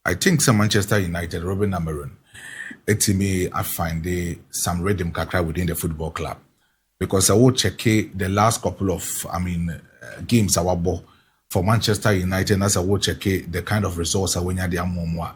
I think some Manchester United, Robin Amorim, it's me, I find some rhythm kakra within the football club. Because I will check the last couple of, games our ball for Manchester United, as I will check the kind of results I win at the Amomwa.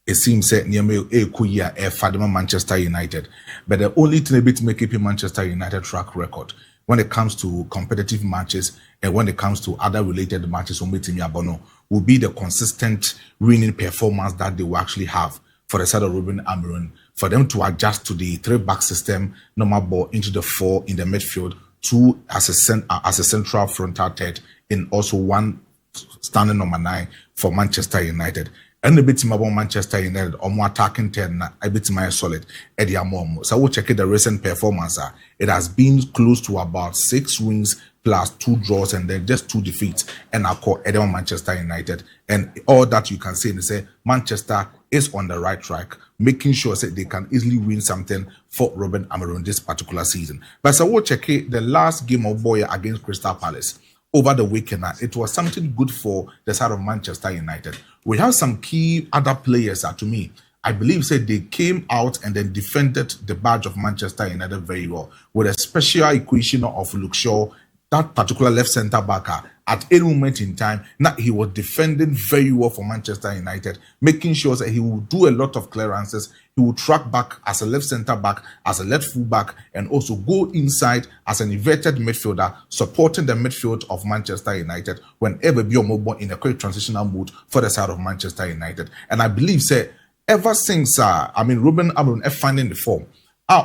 It seems that near me a kuya a Fadama Manchester United. But the only thing a bit make it Manchester United track record when it comes to competitive matches and when it comes to other related matches on Mitimi Abono will be the consistent winning performance that they will actually have for the side of Ruben Amorim, for them to adjust to the 3-back system, normal ball into the 4 in the midfield, 2 as a central frontal third, and also 1 standing number 9 for Manchester United. And the bit about Manchester United or more attacking 10 a bit my solid Eddie Amom. So we'll check the recent performance. It has been close to about 6 wins plus 2 draws and then just 2 defeats. And I call Eddie Manchester United. And all that you can say is say Manchester is on the right track, making sure that they can easily win something for Ruben Amorim this particular season. But so we'll check the last game of Boya against Crystal Palace over the weekend. It was something good for the side of Manchester United. We have some key other players that, to me, I believe said they came out and then defended the badge of Manchester United very well with a special equation of Luke Shaw, that particular left centre backer. At any moment in time, now he was defending very well for Manchester United, making sure that he will do a lot of clearances. He will track back as a left centre back, as a left full back, and also go inside as an inverted midfielder, supporting the midfield of Manchester United whenever Biomobo in a quick transitional mode for the side of Manchester United. And I believe, say, ever since Ruben Amorim finding the form,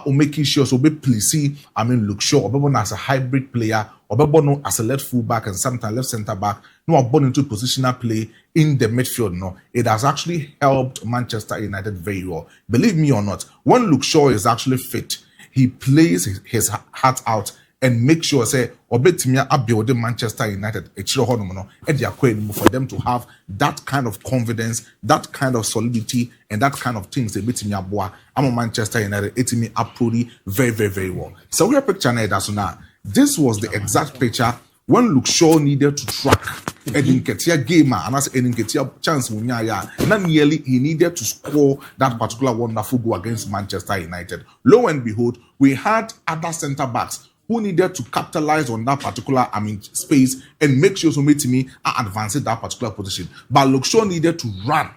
making sure so be pleasing, Luke Shaw, or as a hybrid player, or as a left full back and sometimes left centre back, no born into positional play in the midfield. No, it has actually helped Manchester United very well. Believe me or not, when Luke Shaw is actually fit, he plays his heart out and make sure say obetimia abuild Manchester United for them to have that kind of confidence, that kind of solidity, and that kind of things. I'm a Manchester United, etimi approve very, very, very well. So we are picture now. This was the exact picture when Luke Shaw needed to track Edin Ketia gamer and as Edin Ketia chance not nearly he needed to score that particular wonderful goal against Manchester United. Lo and behold, we had other centre backs who needed to capitalize on that particular space and make sure me advance that particular position. But Luke Shaw needed to run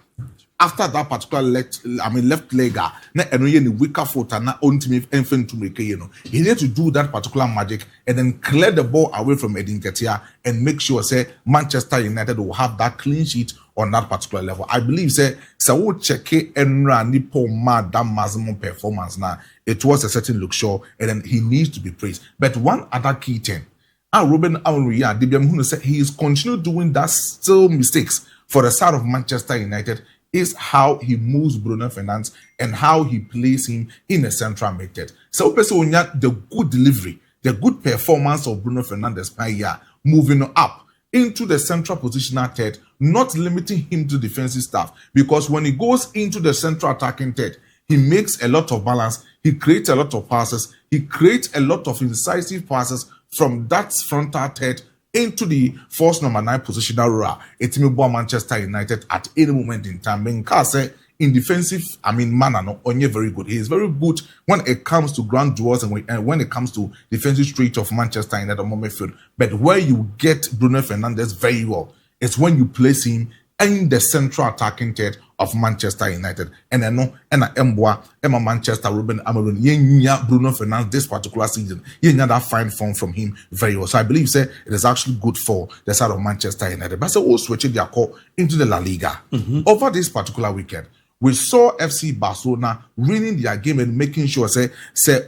after that particular left legger, and weaker foot and he needed to do that particular magic and then clear the ball away from Edin Ketia and make sure say Manchester United will have that clean sheet on that particular level. I believe say so check and run that maximum performance now. It was a certain Luke Shaw and then he needs to be praised. But one other key thing, Ruben Amorim said he is continuing doing that still mistakes for the side of Manchester United is how he moves Bruno Fernandes and how he plays him in a central method. So the good delivery, the good performance of Bruno Fernandes by year, moving up into the central positional third, not limiting him to defensive staff, because when he goes into the central attacking third, he makes a lot of balance, he creates a lot of passes, he creates a lot of incisive passes from that frontal third into the force number 9 positional role. It's Manchester United at any moment in time. In defensive, manner, no, only very good. He is very good when it comes to ground duels and when it comes to defensive street of Manchester United on midfield. But where you get Bruno Fernandes very well, it's when you place him in the central attacking third of Manchester United. And I know, and Emma Manchester, Ruben Amorim, Bruno Fernandes this particular season. That fine form from him very well. So I believe it is actually good for the side of Manchester United. But also switching their call into the La Liga. Over this particular weekend, we saw FC Barcelona winning their game and making sure say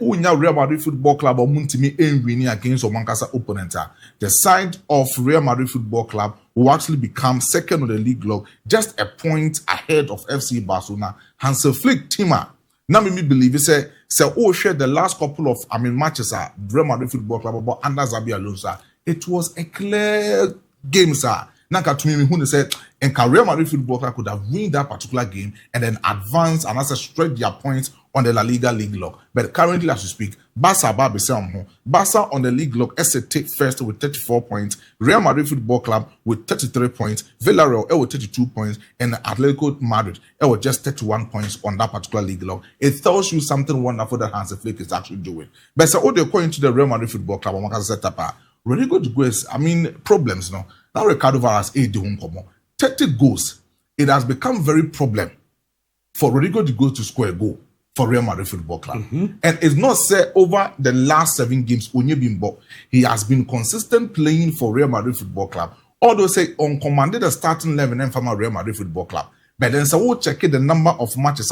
Real Madrid Football Club or Muntimi ain't winning against Omankasa opponent. The side of Real Madrid Football Club will actually become second on the league log, just a point ahead of FC Barcelona. Hansi Flick teamer. Now me believe it say share the last couple of matches Real Madrid Football Club about under Xabi Alonso. It was a clear game, sir. Nanka to me who said and Real Madrid Football Club could have win that particular game and then advance and also stretch their points on the La Liga league log. But currently, as we speak, Barca on the league log take first with 34 points, Real Madrid Football Club with 33 points, Villarreal with 32 points, and Atletico Madrid with just 31 points on that particular league log. It tells you something wonderful that Hansi Flick is actually doing. But so they're going to the Real Madrid Football Club, Rodrygo goes, problems no. Now Ricardo Varas 30 goals. It has become very problem for Rodrygo to go to score a goal for Real Madrid Football Club. And it's not said over the last 7 games, he has been consistent playing for Real Madrid Football Club. Although say on commanded the starting 11 from Real Madrid Football Club. But then so we'll check the number of matches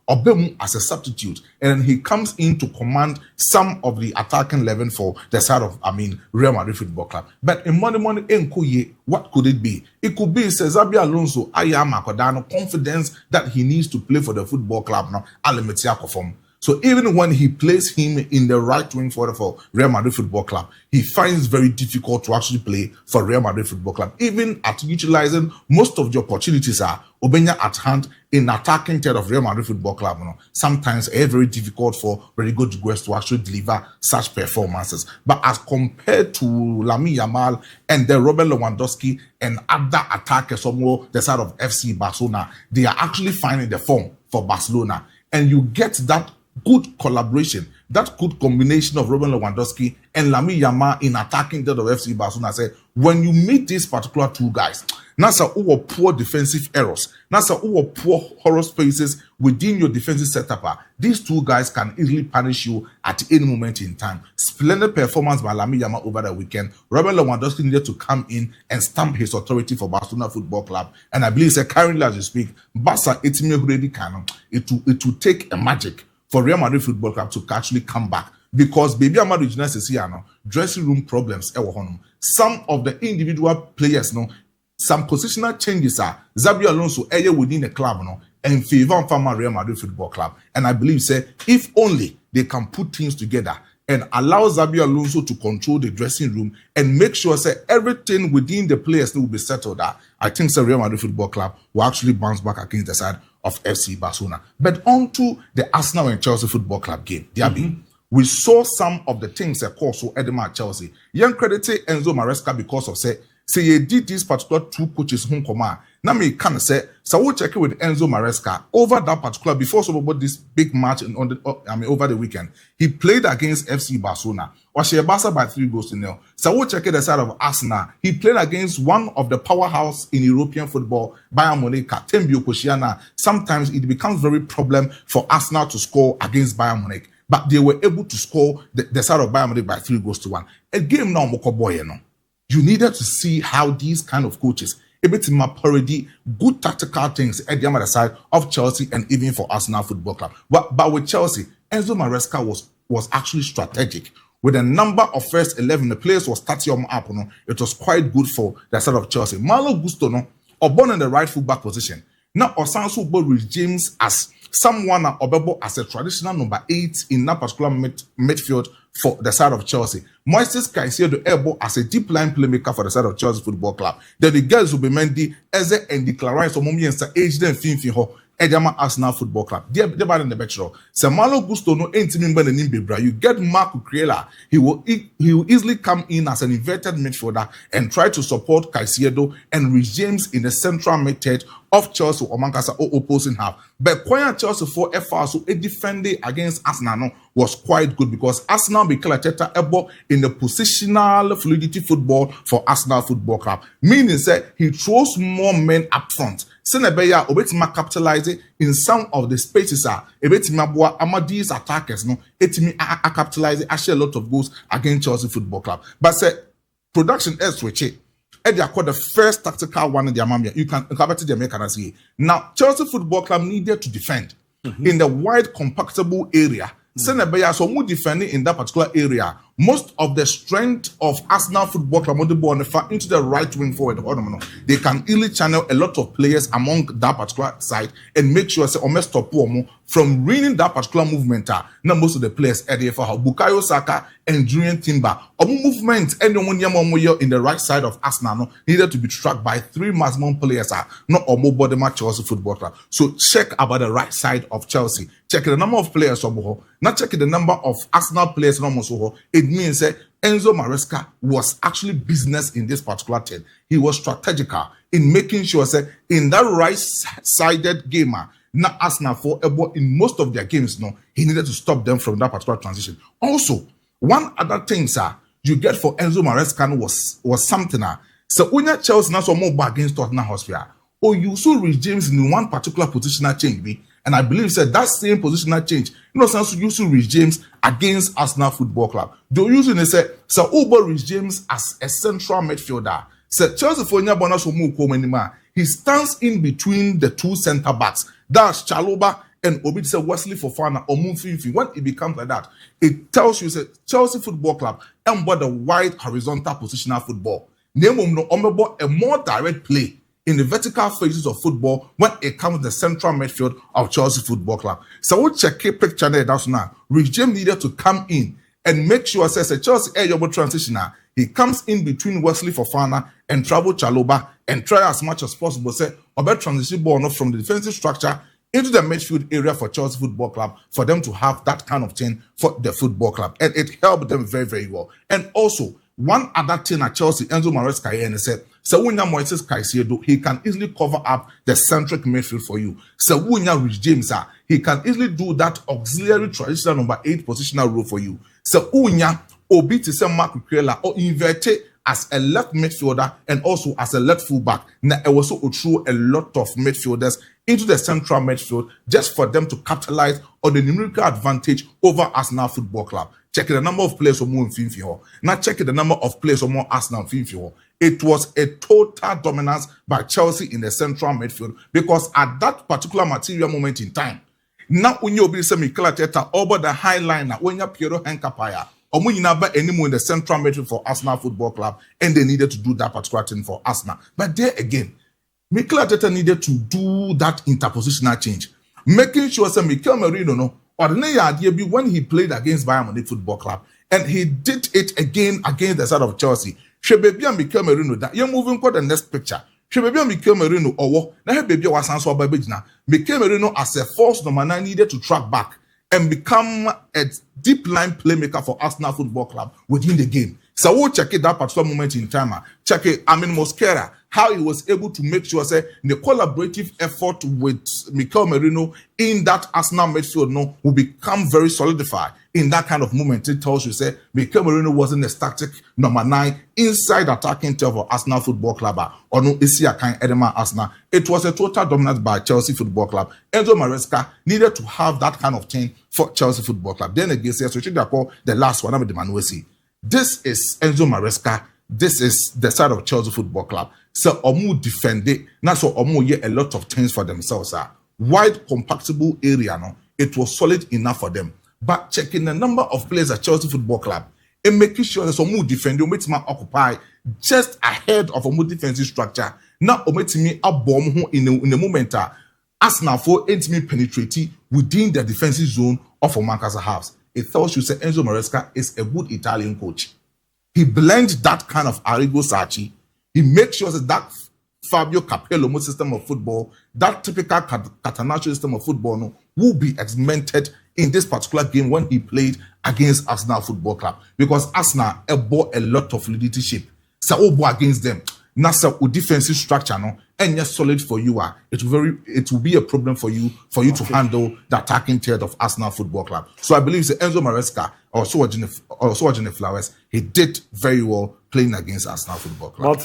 as a substitute, and he comes in to command some of the attacking 11 for the side of Real Madrid Football Club. But in money what could it be? It could be Xabi Alonso confidence that he needs to play for the football club now. So even when he plays him in the right wing for Real Madrid Football Club, he finds very difficult to actually play for Real Madrid Football Club. Even at utilizing most of the opportunities are Obenya at hand in attacking third of Real Madrid Football Club. Sometimes it's very difficult for Rodrygo to actually deliver such performances. But as compared to Lamine Yamal and then Robert Lewandowski and other attackers somewhere the side of FC Barcelona, they are actually finding the form for Barcelona. And you get that good collaboration, that good combination of Robert Lewandowski and Lamine Yamal in attacking that of FC Barcelona. Say when you meet these particular two guys, Nasa who poor defensive errors, Nasa who poor horror spaces within your defensive setup, these two guys can easily punish you at any moment in time. Splendid performance by Lamine Yamal over the weekend. Robert Lewandowski needed to come in and stamp his authority for Barcelona Football Club, and I believe currently as you speak, Barca it will take a magic for Real Madrid Football Club to actually come back, because baby Amadu Junasesiano dressing room problems. Some of the individual players, some positional changes are Xabi Alonso within the club, in favor of Real Madrid Football Club. And I believe, if only they can put things together and allow Xabi Alonso to control the dressing room and make sure everything within the players will be settled, I think Real Madrid Football Club will actually bounce back against the side of FC Barcelona. But on to the Arsenal and Chelsea Football Club game, DIABY. We saw some of the things that caused Edema at Chelsea. Young credit Enzo Maresca because of say you did these particular two coaches home command. Now me can say so we'll check it with Enzo Maresca over that particular before so about this big match over the weekend. He played against FC Barcelona. Was she Barca by 3-0. So we'll check it the side of Arsenal. He played against one of the powerhouse in European football, Bayern Munich, Tembio Koscielny. Sometimes it becomes very problem for Arsenal to score against Bayern Munich. But they were able to score the side of Bayern Munich by 3-1. A game now, Mokoboy, you needed to see how these kind of coaches able to parody good tactical things at the other side of Chelsea and even for Arsenal Football Club. But with Chelsea, Enzo Maresca was actually strategic. With a number of first 11, the players was starting up. It was quite good for the side of Chelsea. Malo Gusto, or born in the right fullback position. Now, Osanso with James as someone obebo as a traditional number 8 in that particular midfield for the side of Chelsea. Moises Caicedo Ebo as a deep line playmaker for the side of Chelsea Football Club. Then the girls will be Mendy, Eze and the Clarence Omomiensa aged and Finfiho. Edema Arsenal Football Club. They're in the bachelor. Malo Gusto no ain't you get Marco Criella. He will easily come in as an inverted midfielder and try to support Caicedo and Reece James in the central mid-third of Chelsea or Mancasa or opposing half. But quiet Chelsea for FR so a defending against Arsenal was quite good because Arsenal became a teta ebo in the positional fluidity football for Arsenal Football Club. Meaning he throws more men up front. Senebeya obetima capitalizing in some of the spaces obetima boa Amadis attackers etimi capitalizing actually a lot of goals against Chelsea Football Club. But production is switch it. They are called the first tactical one in the Amambia. You can cover to the American see. Now Chelsea Football Club needed to defend in the wide compactable area. Senebeya so more defending in that particular area. most of the strength of Arsenal Football Club into the right wing forward. They can easily channel a lot of players among that particular side and make sure say almost stop from ruining that particular movement. Now most of the players for Bukayo Saka and Julian Timber. Movement anyone in the right side of Arsenal needed to be tracked by 3 maximum players. Not or more body match Chelsea Football Club. So check about the right side of Chelsea. Check the number of players not checking the number of Arsenal players. It means that Enzo Maresca was actually business in this particular team. He was strategical in making sure that in that right-sided gamer, not Arsenal for in most of their games, he needed to stop them from that particular transition. Also, one other thing, sir, you get for Enzo Maresca was something. So when you Chelsea now some more against Tottenham Hotspur, or you saw Rich James in one particular positional change, and I believe said that same positional change, you see Rich James against Arsenal Football Club. They usually say, so Rich James as a central midfielder. So Chelsea for he stands in between the 2 center backs. That's Chalobah and Obitse Wesley Fofana or MON-FRI. When it becomes like that, it tells you that Chelsea Football Club embody the wide horizontal positional football. Name a more direct play in the vertical phases of football when it comes to the central midfield of Chelsea Football Club. So we'll check a picture there that's now. Rich James needed to come in and make sure says a Chelsea air transitioner. He comes in between Wesley Fofana and Trevor Chalobah and try as much as possible say about transition ball from the defensive structure into the midfield area for Chelsea Football Club for them to have that kind of thing for the football club. And it helped them very, very well. And also, one other thing at Chelsea, Enzo Maresca and said, so when Moises Caicedo, he can easily cover up the centric midfield for you. So when Rich James, he can easily do that auxiliary traditional number 8 positional role for you. So Unya Obi to say Mark Krela or invert as a left midfielder and also as a left fullback. Now it was also through a lot of midfielders into the central midfield just for them to capitalize on the numerical advantage over Arsenal Football Club. Checking the number of players for MON-FRI. Now checking the number of players for more Arsenal. It was a total dominance by Chelsea in the central midfield because at that particular material moment in time, now when you be some Teta over the high line, when you Piero Henkapaya, or when you never anymore in the central midfield for Arsenal Football Club, and they needed to do that particular thing for Arsenal. But there again, Mikel Arteta needed to do that interpositional change, making sure that Mikel Merino ordinary idea be when he played against Bayern Munich Football Club, and he did it again against the side of Chelsea. Shebebi and Mikel Merino that you're moving for the next picture. Shebebi and Mikel Merino or now baby was answered by Bejna. Mikel Merino as a false number 9 needed to track back and become a deep line playmaker for Arsenal Football Club within the game. So we'll check it that particular moment in time. Check it, Mosquera, how he was able to make sure say the collaborative effort with Mikel Merino in that Arsenal midfield will become very solidified in that kind of moment. It tells you say Mikel Merino wasn't a static number 9 inside attacking tail for Arsenal Football Club or no Isia kind Edema Arsenal. It was a total dominance by Chelsea Football Club. Enzo Maresca needed to have that kind of thing for Chelsea Football Club. Then again, so the last one of the Manuesi. This is Enzo Maresca. This is the side of Chelsea Football Club. So Omu defend it. Now so Omu get a lot of things for themselves. Wide compactable area. It was solid enough for them. But checking the number of players at Chelsea Football Club and making sure that Omu defend you make occupy just ahead of Omu defensive structure. Now Omu a bomb in the moment. Arsenal for intimate penetrating within the defensive zone of Omankasa House. It tells you that Enzo Maresca is a good Italian coach. He blends that kind of Arrigo Sacchi. He makes sure that Fabio Capello system of football, that typical Catenaccio system of football, will be experimented in this particular game when he played against Arsenal Football Club. Because Arsenal bought a lot of leadership. So against them. Nasa defensive structure and yes solid for you it will be a problem for you to handle the attacking threat of Arsenal Football Club. So I believe the Enzo Maresca or Soajine Flowers, he did very well playing against Arsenal Football Club.